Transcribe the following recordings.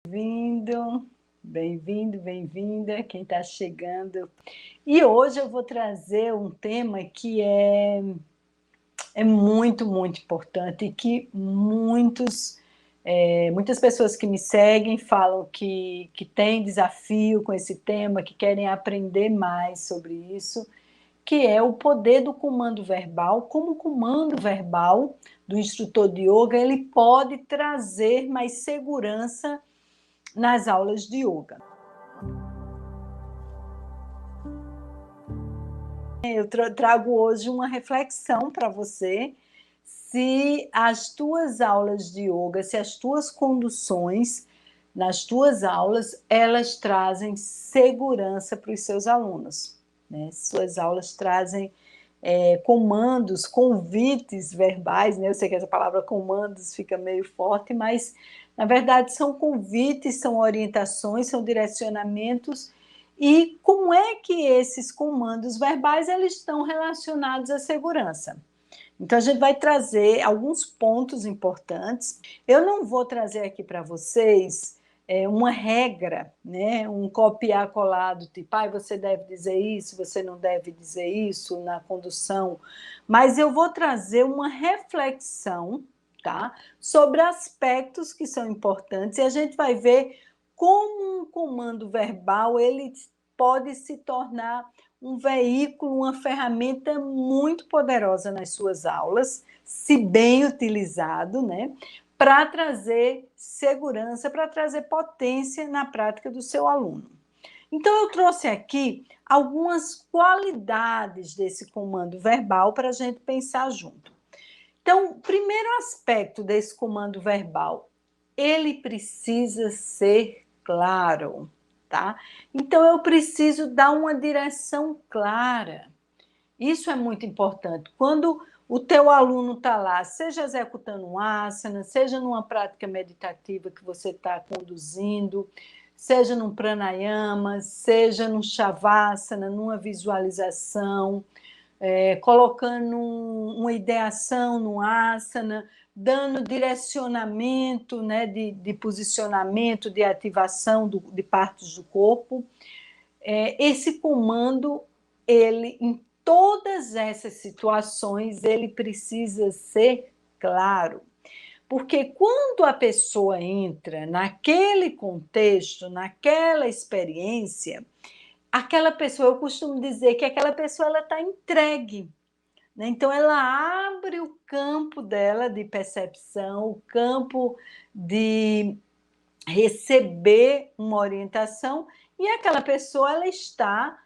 Bem-vindo, bem-vindo, bem-vinda, quem está chegando. E hoje eu vou trazer um tema que é muito, muito importante e que muitas pessoas que me seguem falam que têm desafio com esse tema, que querem aprender mais sobre isso, que é o poder do comando verbal, como o comando verbal do instrutor de yoga, ele pode trazer mais segurança nas aulas de yoga. Eu trago hoje uma reflexão para você, se as tuas aulas de yoga, se as tuas conduções nas tuas aulas, elas trazem segurança para os seus alunos, né? Suas aulas trazem comandos, convites verbais, né? Eu sei que essa palavra comandos fica meio forte, mas na verdade são convites, são orientações, são direcionamentos. E como é que esses comandos verbais eles estão relacionados à segurança? Então a gente vai trazer alguns pontos importantes. Eu não vou trazer aqui para vocês uma regra, né? Um copiar colado, tipo, você deve dizer isso, você não deve dizer isso na condução, mas eu vou trazer uma reflexão, tá? Sobre aspectos que são importantes e a gente vai ver como um comando verbal ele pode se tornar um veículo, uma ferramenta muito poderosa nas suas aulas, se bem utilizado, né? Para trazer segurança, para trazer potência na prática do seu aluno. Então, eu trouxe aqui algumas qualidades desse comando verbal para a gente pensar junto. Então, o primeiro aspecto desse comando verbal, ele precisa ser claro, tá? Então, eu preciso dar uma direção clara. Isso é muito importante. Quando o teu aluno está lá, seja executando um asana, seja numa prática meditativa que você está conduzindo, seja num pranayama, seja num shavasana, numa visualização, colocando uma ideação no asana, dando direcionamento, né, de posicionamento, de ativação de partes do corpo. Esse comando, ele, em todas essas situações, ele precisa ser claro. Porque quando a pessoa entra naquele contexto, naquela experiência, aquela pessoa, eu costumo dizer que aquela pessoa ela está entregue, né? Então ela abre o campo dela de percepção, o campo de receber uma orientação e aquela pessoa ela está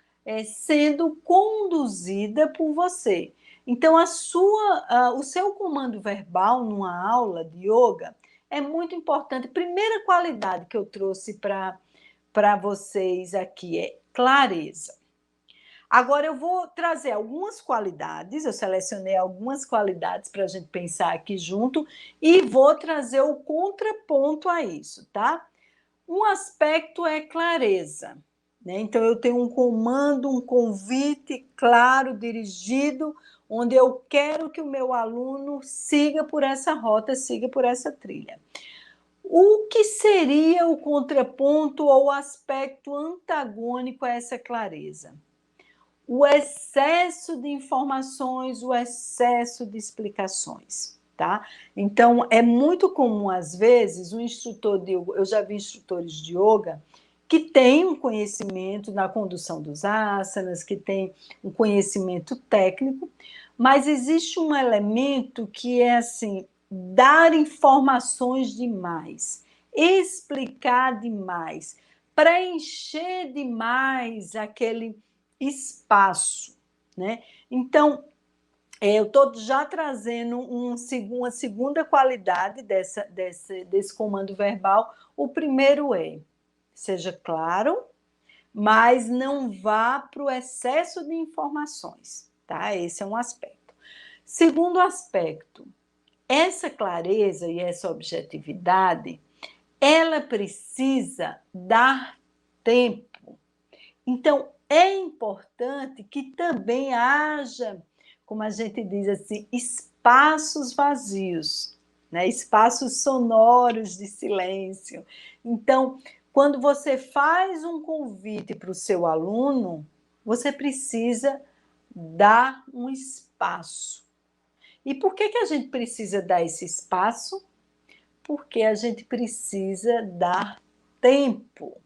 sendo conduzida por você. Então o seu comando verbal numa aula de yoga é muito importante. Primeira qualidade que eu trouxe para vocês aqui é clareza. Agora eu vou trazer algumas qualidades, eu selecionei algumas qualidades para a gente pensar aqui junto e vou trazer o contraponto a isso, tá? Um aspecto é clareza, né? Então eu tenho um comando, um convite claro, dirigido, onde eu quero que o meu aluno siga por essa rota, siga por essa trilha. O que seria o contraponto ou o aspecto antagônico a essa clareza? O excesso de informações, o excesso de explicações, tá? Então, é muito comum, às vezes, um instrutor de yoga, eu já vi instrutores de yoga que têm um conhecimento na condução dos asanas, que têm um conhecimento técnico, mas existe um elemento que é assim, dar informações demais, explicar demais, preencher demais aquele espaço, né? Então, eu estou já trazendo uma segunda qualidade desse comando verbal. O primeiro seja claro, mas não vá para o excesso de informações, tá? Esse é um aspecto. Segundo aspecto, essa clareza e essa objetividade, ela precisa dar tempo. Então, é importante que também haja, como a gente diz assim, espaços vazios, né? Espaços sonoros de silêncio. Então, quando você faz um convite para o seu aluno, você precisa dar um espaço. E por que a gente precisa dar esse espaço? Porque a gente precisa dar tempo.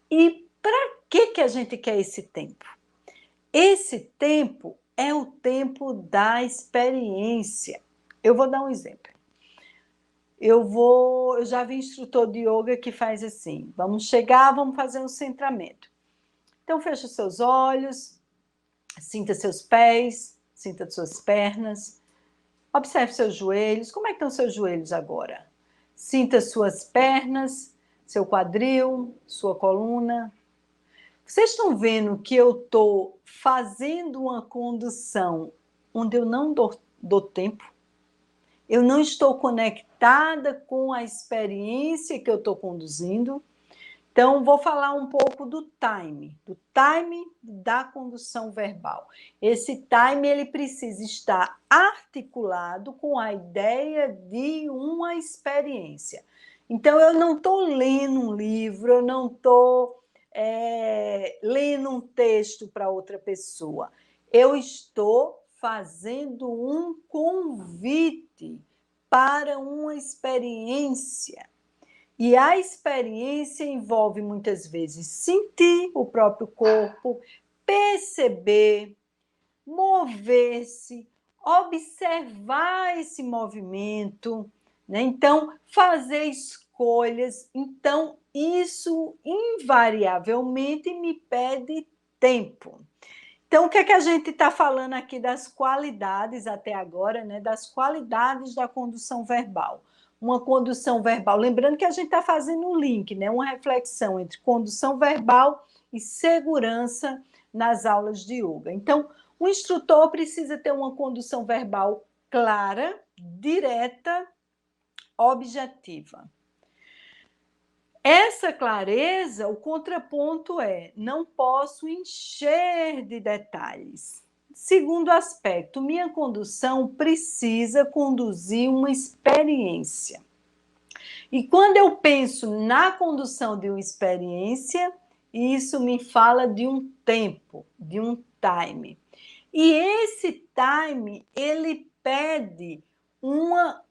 E para que a gente quer esse tempo? Esse tempo é o tempo da experiência. Eu vou dar um exemplo. Eu já vi instrutor de yoga que faz assim: vamos chegar, vamos fazer um centramento. Então, fecha os seus olhos, sinta seus pés, sinta suas pernas, observe seus joelhos. Como é que estão seus joelhos agora? Sinta suas pernas, seu quadril, sua coluna. Vocês estão vendo que eu estou fazendo uma condução onde eu não dou tempo? Eu não estou conectada com a experiência que eu estou conduzindo. Então, vou falar um pouco do time da condução verbal. Esse time ele precisa estar articulado com a ideia de uma experiência. Então, eu não estou lendo um livro, eu não estou lendo um texto para outra pessoa. Eu estou fazendo um convite para uma experiência. E a experiência envolve muitas vezes sentir o próprio corpo, perceber, mover-se, observar esse movimento, né? Então, fazer escolhas. Então, isso invariavelmente me pede tempo. Então, o que é que a gente está falando aqui das qualidades até agora, né? Das qualidades da condução verbal. Uma condução verbal, lembrando que a gente está fazendo um link, né? Uma reflexão entre condução verbal e segurança nas aulas de yoga. Então, o instrutor precisa ter uma condução verbal clara, direta, objetiva. Essa clareza, o contraponto é: não posso encher de detalhes. Segundo aspecto, minha condução precisa conduzir uma experiência. E quando eu penso na condução de uma experiência, isso me fala de um tempo, de um time. E esse time, ele pede uma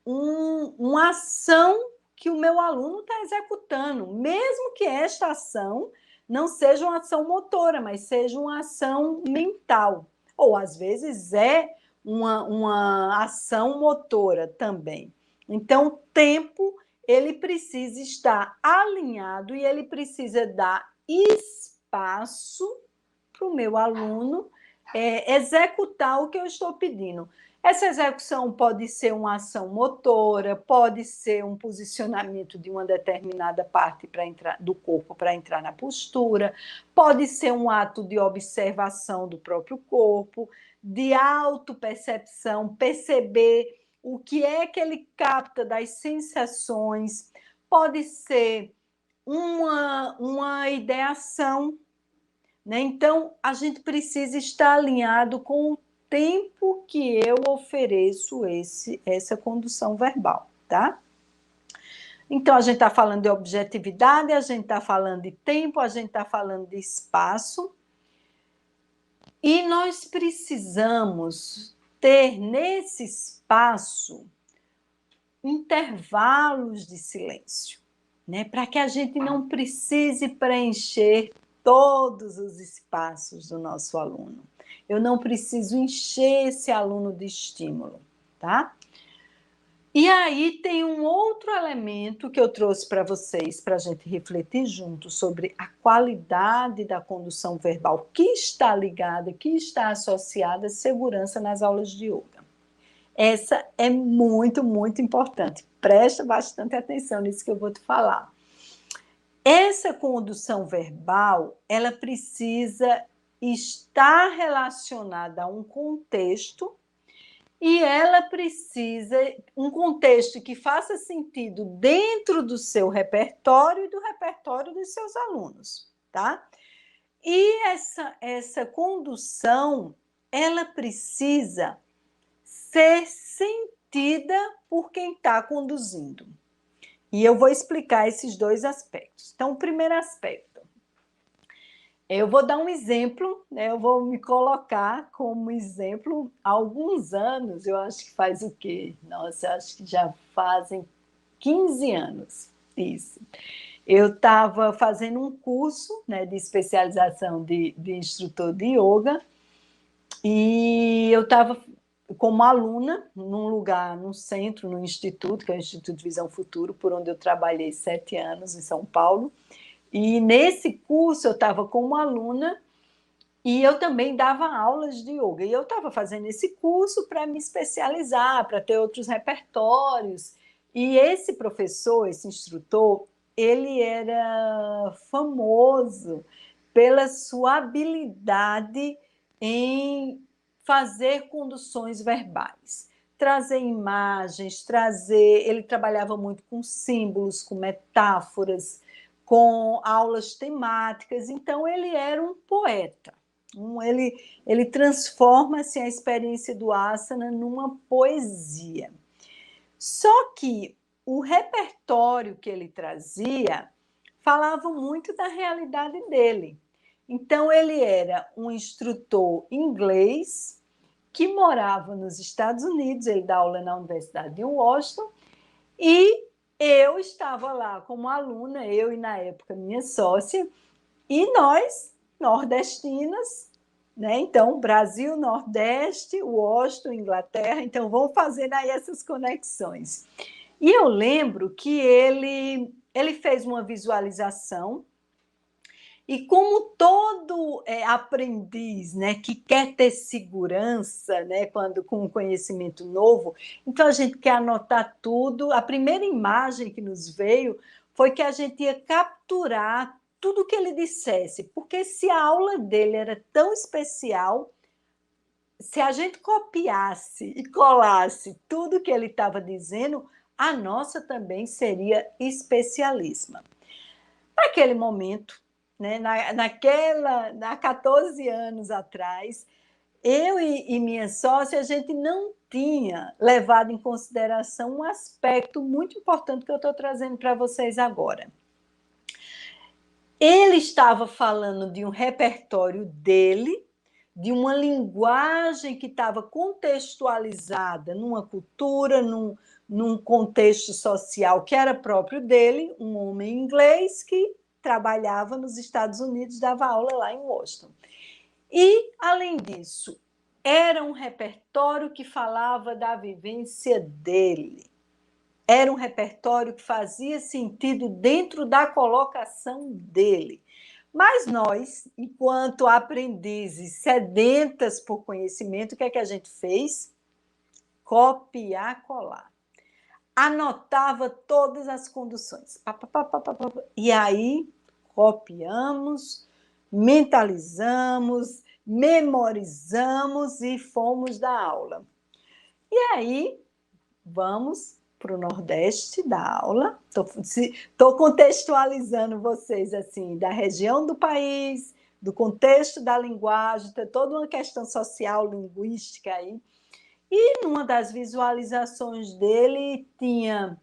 ação que o meu aluno está executando, mesmo que esta ação não seja uma ação motora, mas seja uma ação mental. Ou, às vezes, é uma ação motora também. Então, o tempo, ele precisa estar alinhado e ele precisa dar espaço para o meu aluno executar o que eu estou pedindo. Essa execução pode ser uma ação motora, pode ser um posicionamento de uma determinada parte do corpo para entrar na postura, pode ser um ato de observação do próprio corpo, de autopercepção, perceber o que é que ele capta das sensações, pode ser uma ideação, né? Então, a gente precisa estar alinhado com o tempo que eu ofereço essa condução verbal, tá? Então, a gente está falando de objetividade, a gente está falando de tempo, a gente está falando de espaço. E nós precisamos ter nesse espaço intervalos de silêncio, né? Para que a gente não precise preencher todos os espaços do nosso aluno. Eu não preciso encher esse aluno de estímulo, tá? E aí tem um outro elemento que eu trouxe para vocês, para a gente refletir junto sobre a qualidade da condução verbal que está ligada, que está associada à segurança nas aulas de yoga. Essa é muito, muito importante. Presta bastante atenção nisso que eu vou te falar. Essa condução verbal, ela precisa estar relacionada a um contexto e ela precisa um contexto que faça sentido dentro do seu repertório e do repertório dos seus alunos, tá? E essa condução, ela precisa ser sentida por quem está conduzindo. E eu vou explicar esses dois aspectos. Então, o primeiro aspecto, eu vou dar um exemplo, né? Eu vou me colocar como exemplo há alguns anos, eu acho que faz o quê? Nossa, eu acho que já fazem 15 anos, isso. Eu estava fazendo um curso, né, de especialização de instrutor de yoga, e eu estava como aluna num lugar, num centro, no instituto, que é o Instituto Visão Futuro, por onde eu trabalhei 7 anos, em São Paulo. E nesse curso eu estava como aluna e eu também dava aulas de yoga. E eu estava fazendo esse curso para me especializar, para ter outros repertórios. E esse professor, esse instrutor, ele era famoso pela sua habilidade em fazer conduções verbais, trazer imagens, ele trabalhava muito com símbolos, com metáforas, com aulas temáticas, então ele era um poeta. Ele transforma-se a experiência do asana numa poesia. Só que o repertório que ele trazia falava muito da realidade dele. Então, ele era um instrutor inglês que morava nos Estados Unidos, ele dá aula na Universidade de Washington, e eu estava lá como aluna, eu e na época minha sócia, e nós, nordestinas, né? Então, Brasil, Nordeste, Washington, Inglaterra, então vamos fazer aí essas conexões. E eu lembro que ele fez uma visualização e como todo aprendiz, né, que quer ter segurança, né, quando com um conhecimento novo, então a gente quer anotar tudo. A primeira imagem que nos veio foi que a gente ia capturar tudo que ele dissesse, porque se a aula dele era tão especial, se a gente copiasse e colasse tudo que ele estava dizendo, a nossa também seria especialíssima. Naquele momento, né, há 14 anos atrás, eu e minha sócia, a gente não tinha levado em consideração um aspecto muito importante que eu estou trazendo para vocês agora. Ele estava falando de um repertório dele, de uma linguagem que estava contextualizada numa cultura, num contexto social que era próprio dele, um homem inglês que trabalhava nos Estados Unidos, dava aula lá em Washington. E, além disso, era um repertório que falava da vivência dele. Era um repertório que fazia sentido dentro da colocação dele. Mas nós, enquanto aprendizes sedentas por conhecimento, o que é que a gente fez? Copiar, colar. Anotava todas as conduções. E aí, copiamos, mentalizamos, memorizamos e fomos dar aula. E aí, vamos para o Nordeste da aula. Estou contextualizando vocês assim, da região do país, do contexto da linguagem, tem toda uma questão social, linguística aí. E numa das visualizações dele tinha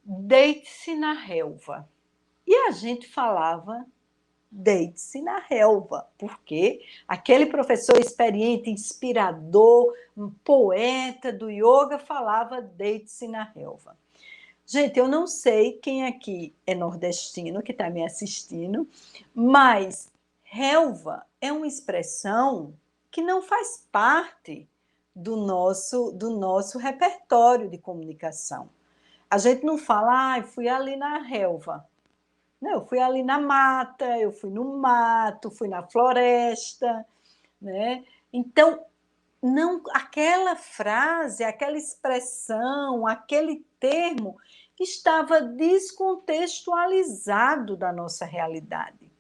deite-se na relva. E a gente falava deite-se na relva, porque aquele professor experiente, inspirador, um poeta do yoga falava deite-se na relva. Gente, eu não sei quem aqui é nordestino, que está me assistindo, mas relva é uma expressão que não faz parte do nosso repertório de comunicação. A gente não fala, fui ali na relva. Não, eu fui ali na mata, eu fui no mato, fui na floresta, né? Então, não, aquela frase, aquela expressão, aquele termo estava descontextualizado da nossa realidade.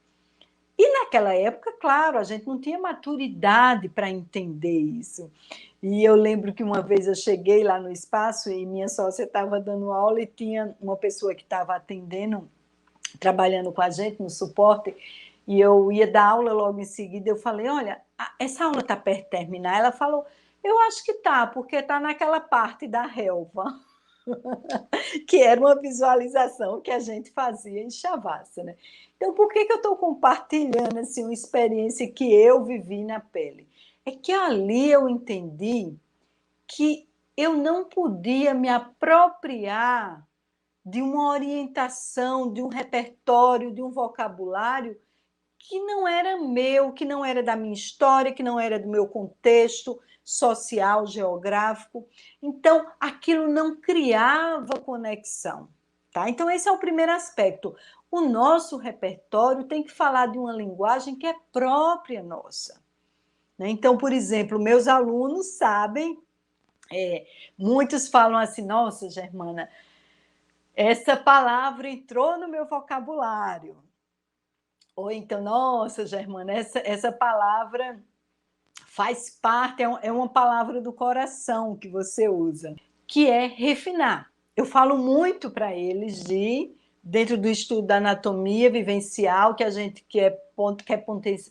E naquela época, claro, a gente não tinha maturidade para entender isso. E eu lembro que uma vez eu cheguei lá no espaço e minha sócia estava dando aula e tinha uma pessoa que estava atendendo, trabalhando com a gente no suporte, e eu ia dar aula logo em seguida. Eu falei: olha, essa aula está perto de terminar. Ela falou: Eu acho que tá, porque tá naquela parte da relva, que era uma visualização que a gente fazia em Shavasana. Então, por que eu estou compartilhando assim, uma experiência que eu vivi na pele? É que ali eu entendi que eu não podia me apropriar de uma orientação, de um repertório, de um vocabulário que não era meu, que não era da minha história, que não era do meu contexto social, geográfico. Então, aquilo não criava conexão. Tá? Então, esse é o primeiro aspecto. O nosso repertório tem que falar de uma linguagem que é própria nossa. Né? Então, por exemplo, meus alunos sabem, muitos falam assim, nossa, Germana, essa palavra entrou no meu vocabulário. Ou então, nossa, Germana, essa palavra faz parte, é uma palavra do coração que você usa, que é refinar. Eu falo muito para eles dentro do estudo da anatomia vivencial, que a gente quer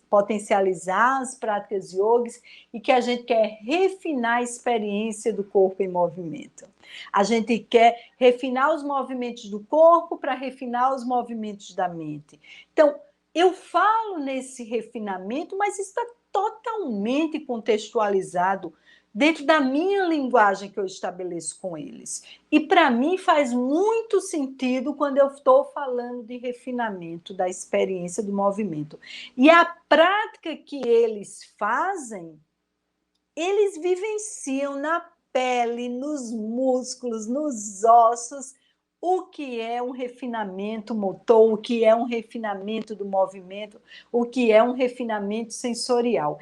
potencializar as práticas yogis e que a gente quer refinar a experiência do corpo em movimento. A gente quer refinar os movimentos do corpo para refinar os movimentos da mente. Então, eu falo nesse refinamento, mas está totalmente contextualizado dentro da minha linguagem que eu estabeleço com eles. E para mim faz muito sentido quando eu estou falando de refinamento da experiência do movimento. E a prática que eles fazem, eles vivenciam na pele, nos músculos, nos ossos, o que é um refinamento motor, o que é um refinamento do movimento, o que é um refinamento sensorial.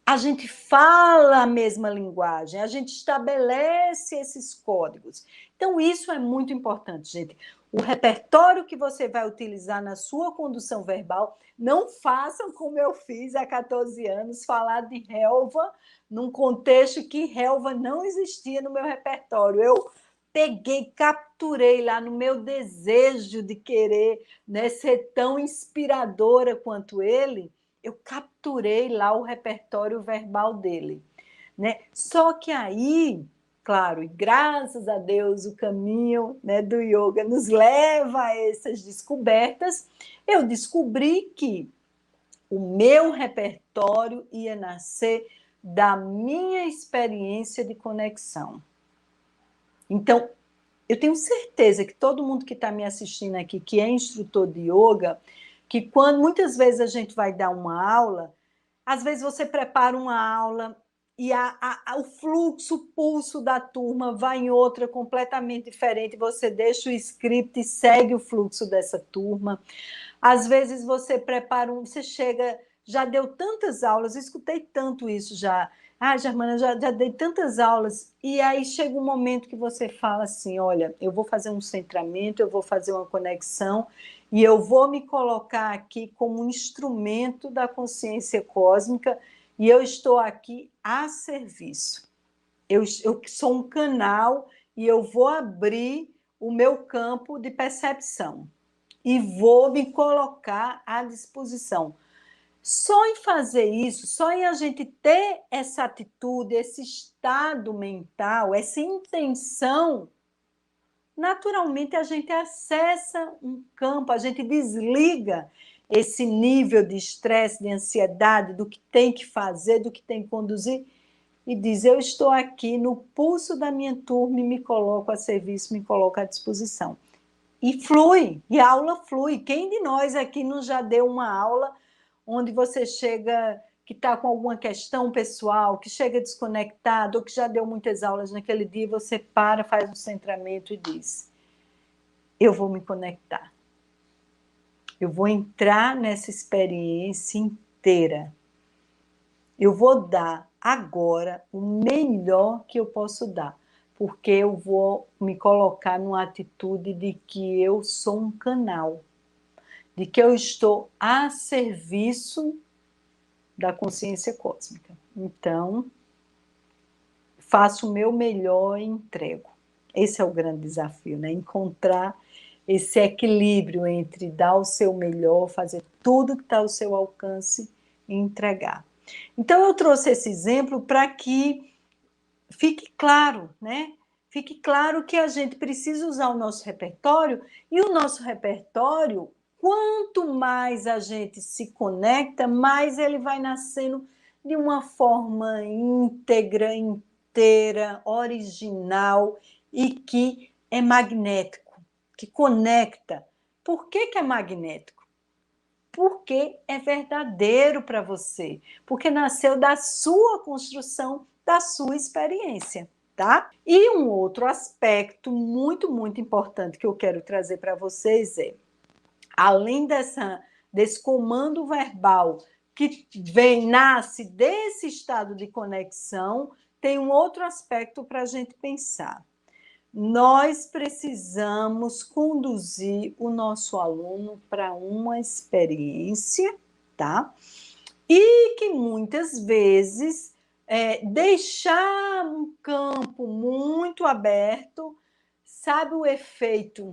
A gente fala a mesma linguagem, a gente estabelece esses códigos. Então, isso é muito importante, gente. O repertório que você vai utilizar na sua condução verbal, não façam como eu fiz há 14 anos, falar de relva, num contexto que relva não existia no meu repertório. Eu peguei, capturei lá no meu desejo de querer, né, ser tão inspiradora quanto ele, eu capturei lá o repertório verbal dele, né? Só que aí, claro, e graças a Deus o caminho, né, do yoga nos leva a essas descobertas, eu descobri que o meu repertório ia nascer da minha experiência de conexão. Então, eu tenho certeza que todo mundo que está me assistindo aqui, que é instrutor de yoga, que quando muitas vezes a gente vai dar uma aula, às vezes você prepara uma aula e o fluxo, o pulso da turma vai em outra completamente diferente, você deixa o script e segue o fluxo dessa turma. Às vezes você prepara você chega, já deu tantas aulas, eu escutei tanto isso já. Ah, Germana, já dei tantas aulas, e aí chega um momento que você fala assim, olha, eu vou fazer um centramento, eu vou fazer uma conexão, e eu vou me colocar aqui como um instrumento da consciência cósmica, e eu estou aqui a serviço. Eu sou um canal, e eu vou abrir o meu campo de percepção e vou me colocar à disposição. Só em fazer isso, só em a gente ter essa atitude, esse estado mental, essa intenção, naturalmente a gente acessa um campo, a gente desliga esse nível de estresse, de ansiedade, do que tem que fazer, do que tem que conduzir, e diz, eu estou aqui no pulso da minha turma e me coloco a serviço, me coloco à disposição. E flui, e a aula flui. Quem de nós aqui não já deu uma aula onde você chega, que está com alguma questão pessoal, que chega desconectado, ou que já deu muitas aulas naquele dia, você para, faz um centramento e diz, eu vou me conectar. Eu vou entrar nessa experiência inteira. Eu vou dar agora o melhor que eu posso dar, porque eu vou me colocar numa atitude de que eu sou um canal, de que eu estou a serviço da consciência cósmica. Então, faço o meu melhor e entrego. Esse é o grande desafio, né? Encontrar esse equilíbrio entre dar o seu melhor, fazer tudo que está ao seu alcance e entregar. Então, eu trouxe esse exemplo para que fique claro, né? Fique claro que a gente precisa usar o nosso repertório, e o nosso repertório, quanto mais a gente se conecta, mais ele vai nascendo de uma forma íntegra, inteira, original e que é magnético, que conecta. Por que que é magnético? Porque é verdadeiro para você, porque nasceu da sua construção, da sua experiência, tá? E um outro aspecto muito, muito importante que eu quero trazer para vocês é, além desse comando verbal que nasce desse estado de conexão, tem um outro aspecto para a gente pensar. Nós precisamos conduzir o nosso aluno para uma experiência, tá? E que muitas vezes deixar um campo muito aberto, sabe o efeito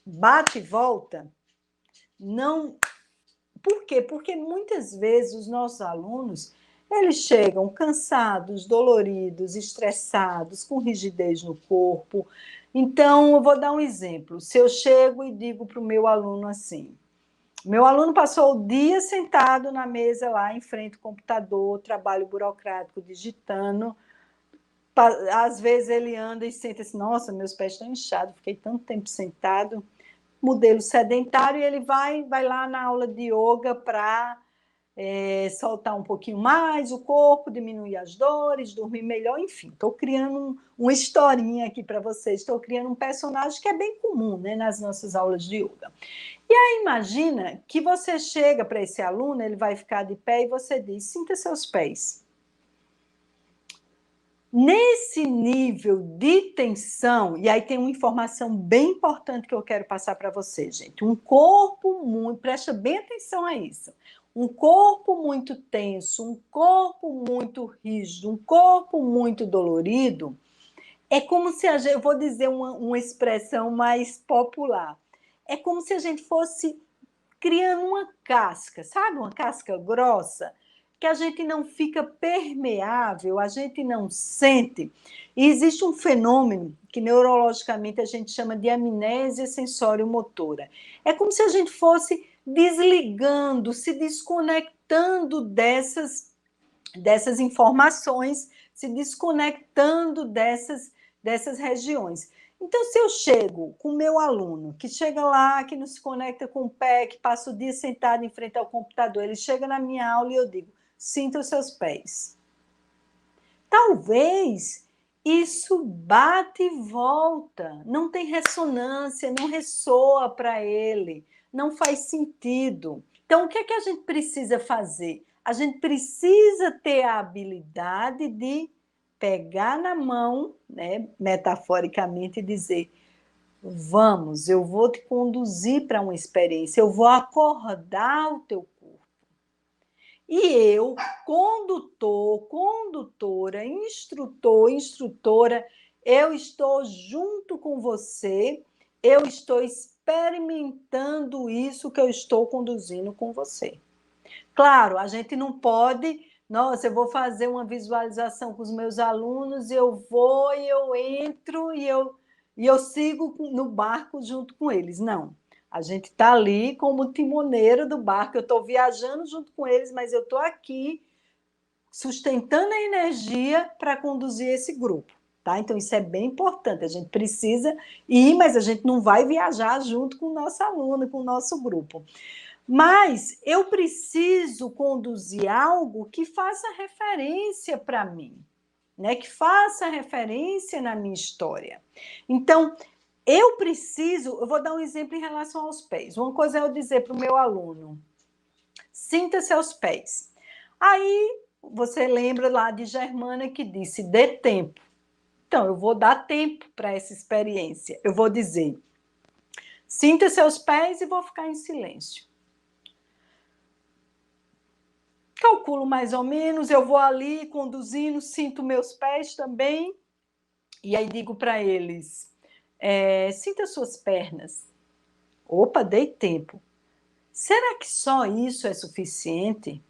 bate e volta? Não. Por quê? Porque muitas vezes os nossos alunos eles chegam cansados, doloridos, estressados, com rigidez no corpo. Então, eu vou dar um exemplo. Se eu chego e digo para o meu aluno assim, meu aluno passou o dia sentado na mesa lá em frente ao computador, trabalho burocrático, digitando. Às vezes ele anda e sente assim, nossa, meus pés estão inchados, fiquei tanto tempo sentado. Modelo sedentário, e ele vai lá na aula de yoga para soltar um pouquinho mais o corpo, diminuir as dores, dormir melhor, enfim. Estou criando uma historinha aqui para vocês, estou criando um personagem que é bem comum, né, nas nossas aulas de yoga. E aí imagina que você chega para esse aluno, ele vai ficar de pé e você diz, sinta seus pés. Nesse nível de tensão, e aí tem uma informação bem importante que eu quero passar para você, gente. Um corpo muito, presta bem atenção a isso. Um corpo muito tenso, um corpo muito rígido, um corpo muito dolorido, é como se a gente, eu vou dizer uma expressão mais popular, é como se a gente fosse criando uma casca, sabe? Uma casca grossa, que a gente não fica permeável, a gente não sente. E existe um fenômeno que neurologicamente a gente chama de amnésia sensório-motora. É como se a gente fosse desligando, se desconectando dessas informações, se desconectando dessas regiões. Então, se eu chego com o meu aluno, que chega lá, que não se conecta com o pé, que passa o dia sentado em frente ao computador, ele chega na minha aula e eu digo, sinta os seus pés. Talvez isso bate e volta, não tem ressonância, não ressoa para ele, não faz sentido. Então, o que é que a gente precisa fazer? A gente precisa ter a habilidade de pegar na mão, né, metaforicamente, e dizer: vamos, eu vou te conduzir para uma experiência, eu vou acordar o teu corpo. E eu, condutor, condutora, instrutor, instrutora, eu estou junto com você, eu estou experimentando isso que eu estou conduzindo com você. Claro, a gente não pode, nossa, eu vou fazer uma visualização com os meus alunos, eu vou e eu entro e eu sigo no barco junto com eles. Não. A gente está ali como timoneiro do barco, eu estou viajando junto com eles, mas eu estou aqui sustentando a energia para conduzir esse grupo. Tá? Então, isso é bem importante. A gente precisa ir, mas a gente não vai viajar junto com o nosso aluno, com o nosso grupo. Mas eu preciso conduzir algo que faça referência para mim, né? Que faça referência na minha história. Então, eu vou dar um exemplo em relação aos pés. Uma coisa é eu dizer para o meu aluno, sinta seus pés. Aí, você lembra lá de Germana que disse, dê tempo. Então, eu vou dar tempo para essa experiência. Eu vou dizer, sinta seus pés e vou ficar em silêncio. Calculo mais ou menos, eu vou ali conduzindo, sinto meus pés também, e aí digo para eles, sinta suas pernas. Opa, dei tempo. Será que só isso é suficiente?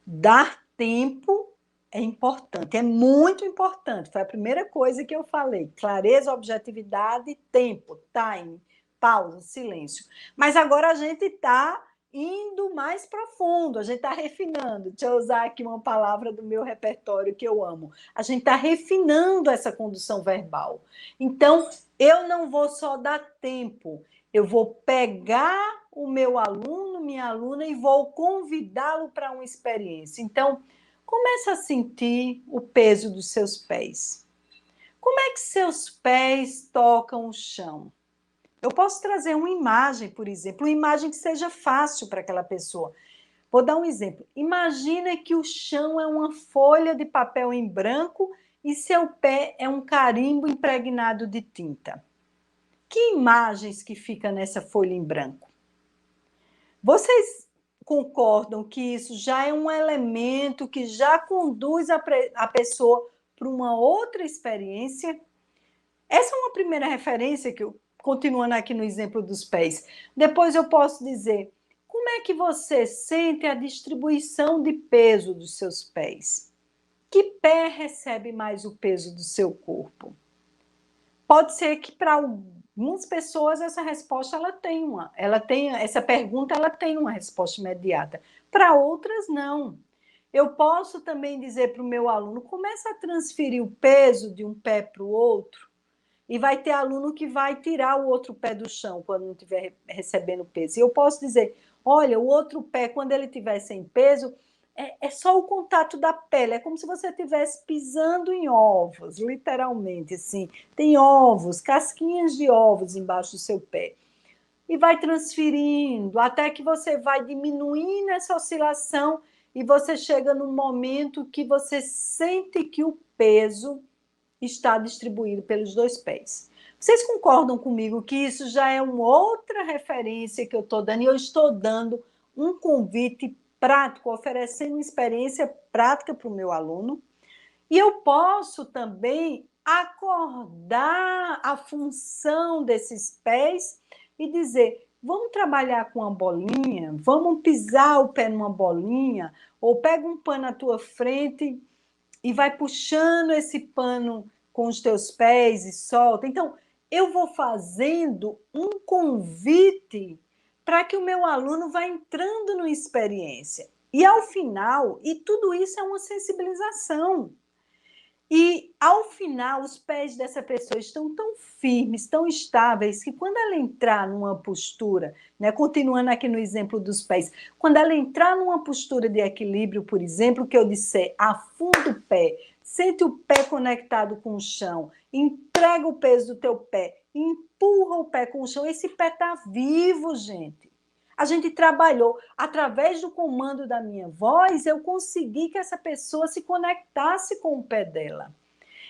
Dar tempo É importante, é muito importante. Foi a primeira coisa que eu falei. Clareza, objetividade, tempo, time, pausa, silêncio. Mas agora a gente está indo mais profundo, a gente está refinando. Deixa eu usar aqui uma palavra do meu repertório que eu amo. A gente está refinando essa condução verbal. Então, eu não vou só dar tempo, eu vou pegar o meu aluno, minha aluna, e vou convidá-lo para uma experiência. Então, começa a sentir o peso dos seus pés. Como é que seus pés tocam o chão? Eu posso trazer uma imagem, por exemplo, uma imagem que seja fácil para aquela pessoa. Vou dar um exemplo. Imagina que o chão é uma folha de papel em branco e seu pé é um carimbo impregnado de tinta. Que imagens que fica nessa folha em branco? Vocês concordam que isso já é um elemento que já conduz a pessoa para uma outra experiência? Essa é uma primeira referência que eu, continuando aqui no exemplo dos pés. Depois eu posso dizer, como é que você sente a distribuição de peso dos seus pés? Que pé recebe mais o peso do seu corpo? Pode ser que para algumas pessoas essa resposta essa pergunta ela tem uma resposta imediata. Para outras não. Eu posso também dizer para o meu aluno, começa a transferir o peso de um pé para o outro, e vai ter aluno que vai tirar o outro pé do chão quando não estiver recebendo peso. E eu posso dizer, olha, o outro pé, quando ele estiver sem peso, é só o contato da pele, é como se você estivesse pisando em ovos, literalmente, assim. Tem ovos, casquinhas de ovos embaixo do seu pé. E vai transferindo, até que você vai diminuindo essa oscilação e você chega num momento que você sente que o peso está distribuído pelos dois pés. Vocês concordam comigo que isso já é uma outra referência que eu estou dando, e eu estou dando um convite prático, oferecendo uma experiência prática para o meu aluno? E eu posso também acordar a função desses pés e dizer, vamos trabalhar com uma bolinha, vamos pisar o pé numa bolinha, ou pega um pano à tua frente e vai puxando esse pano com os teus pés e solta. Então, eu vou fazendo um convite para que o meu aluno vá entrando numa experiência. E ao final, e tudo isso é uma sensibilização. E ao final, os pés dessa pessoa estão tão firmes, tão estáveis, que quando ela entrar numa postura, né, continuando aqui no exemplo dos pés, quando ela entrar numa postura de equilíbrio, por exemplo, que eu disser, afunda o pé, sente o pé conectado com o chão, entrega o peso do teu pé, empurra o pé com o chão, esse pé está vivo, gente. A gente trabalhou, através do comando da minha voz, eu consegui que essa pessoa se conectasse com o pé dela.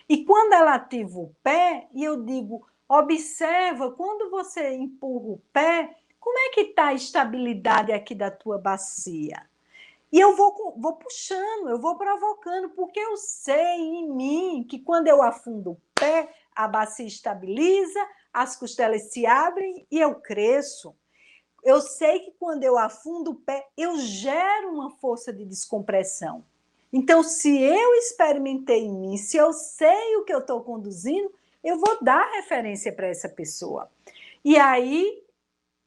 E quando ela ativa o pé, e eu digo, observa, quando você empurra o pé, como é que está a estabilidade aqui da tua bacia? E eu vou puxando, eu vou provocando, porque eu sei em mim que quando eu afundo o pé, a bacia estabiliza, as costelas se abrem e eu cresço. Eu sei que quando eu afundo o pé, eu gero uma força de descompressão. Então, se eu experimentei em mim, se eu sei o que eu estou conduzindo, eu vou dar referência para essa pessoa. E aí,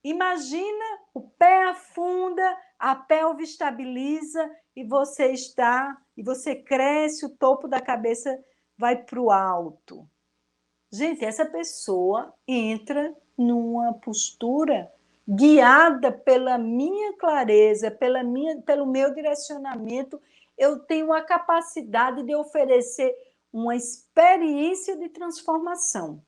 imagina, o pé afunda, a pelve estabiliza e você cresce, o topo da cabeça vai para o alto. Gente, essa pessoa entra numa postura guiada pela minha clareza, pelo meu direcionamento. Eu tenho a capacidade de oferecer uma experiência de transformação.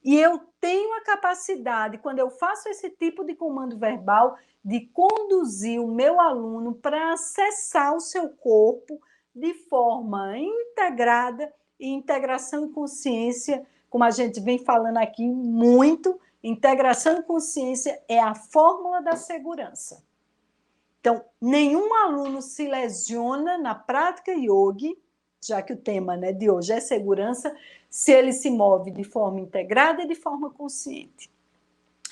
E eu tenho a capacidade, quando eu faço esse tipo de comando verbal, de conduzir o meu aluno para acessar o seu corpo de forma integrada, e integração e consciência, como a gente vem falando aqui muito, integração e consciência é a fórmula da segurança. Então, nenhum aluno se lesiona na prática yoga, já que o tema, né, de hoje é segurança, se ele se move de forma integrada e de forma consciente.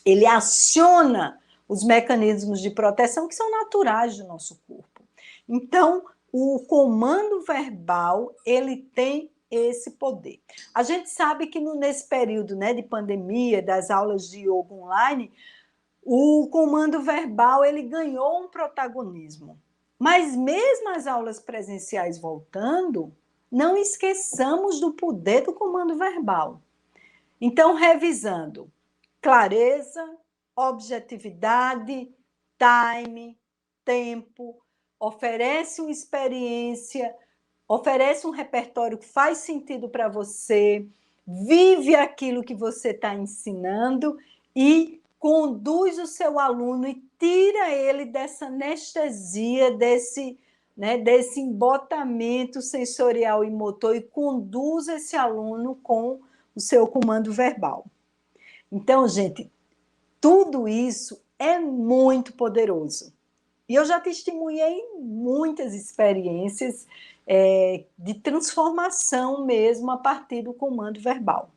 Ele aciona os mecanismos de proteção que são naturais do nosso corpo. Então, o comando verbal, ele tem esse poder. A gente sabe que nesse período, né, de pandemia, das aulas de yoga online, o comando verbal ele ganhou um protagonismo. Mas mesmo as aulas presenciais voltando, não esqueçamos do poder do comando verbal. Então, revisando: clareza, objetividade, time, tempo, oferece uma experiência, oferece um repertório que faz sentido para você, vive aquilo que você está ensinando e conduz o seu aluno e tira ele dessa anestesia, desse embotamento sensorial e motor e conduz esse aluno com o seu comando verbal. Então, gente, tudo isso é muito poderoso. E eu já testemunhei muitas experiências de transformação mesmo a partir do comando verbal.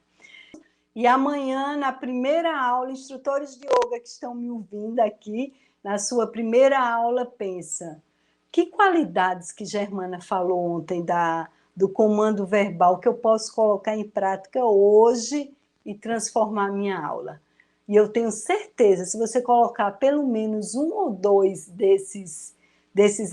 E amanhã, na primeira aula, instrutores de yoga que estão me ouvindo aqui, na sua primeira aula, pensa, que qualidades que Germana falou ontem do comando verbal que eu posso colocar em prática hoje e transformar a minha aula? E eu tenho certeza, se você colocar pelo menos um ou dois desses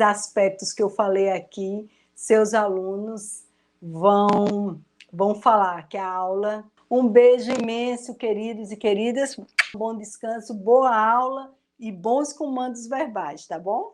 aspectos que eu falei aqui, seus alunos vão falar que a aula... Um beijo imenso, queridos e queridas. Bom descanso, boa aula e bons comandos verbais, tá bom?